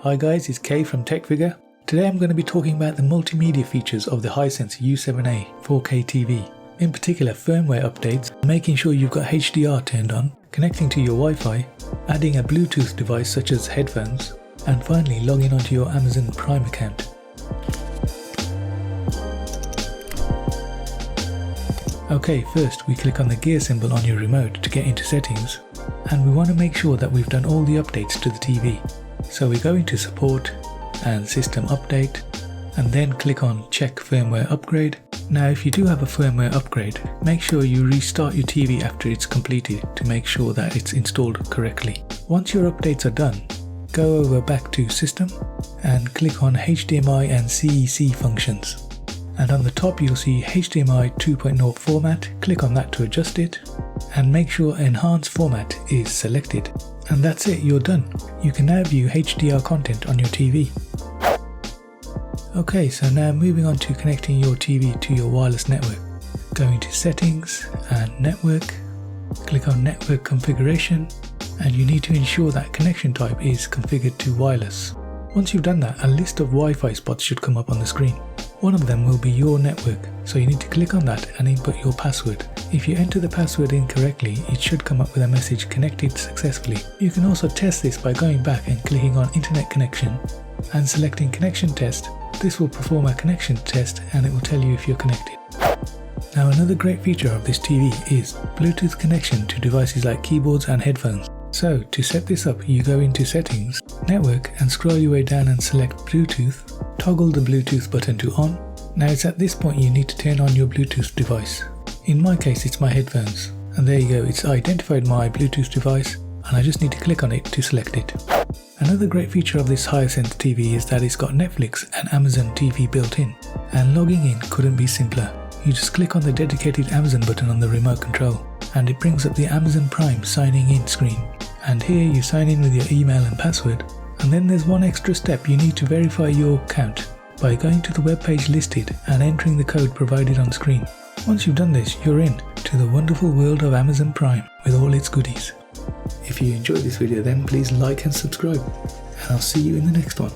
Hi guys, it's Kay from TechFigure. Today I'm going to be talking about the multimedia features of the Hisense U7A 4K TV. In particular, firmware updates, making sure you've got HDR turned on, connecting to your Wi-Fi, adding a Bluetooth device such as headphones, and finally logging onto your Amazon Prime account. Okay, first we click on the gear symbol on your remote to get into settings, and we want to make sure that we've done all the updates to the TV. So we go into support and system update, and then click on check firmware upgrade. Now if you do have a firmware upgrade, make sure you restart your TV after it's completed to make sure that it's installed correctly. Once your updates are done, go over back to system and click on HDMI and CEC functions. And on the top you'll see HDMI 2.0 format. Click on that to adjust it and make sure enhanced format is selected. And that's it, you're done. You can now view HDR content on your TV. Okay, so now moving on to connecting your TV to your wireless network. Go into settings and network, click on network configuration, and you need to ensure that connection type is configured to wireless. Once you've done that, a list of Wi-Fi spots should come up on the screen. One of them will be your network, so you need to click on that and input your password. If you enter the password incorrectly, it should come up with a message connected successfully. You can also test this by going back and clicking on internet connection and selecting connection test. This will perform a connection test and it will tell you if you're connected. Now another great feature of this TV is Bluetooth connection to devices like keyboards and headphones. So to set this up, you go into settings, network, and scroll your way down and select Bluetooth. Toggle the Bluetooth button to on. Now it's at this point you need to turn on your Bluetooth device. In my case it's my headphones, and there you go, it's identified my Bluetooth device and I just need to click on it to select it. Another great feature of this Hisense TV is that it's got Netflix and Amazon TV built in, and logging in couldn't be simpler. You just click on the dedicated Amazon button on the remote control and it brings up the Amazon Prime signing in screen. And here you sign in with your email and password. And then there's one extra step, you need to verify your account by going to the web page listed and entering the code provided on screen. Once you've done this, you're in to the wonderful world of Amazon Prime with all its goodies. If you enjoyed this video, then please like and subscribe, and I'll see you in the next one.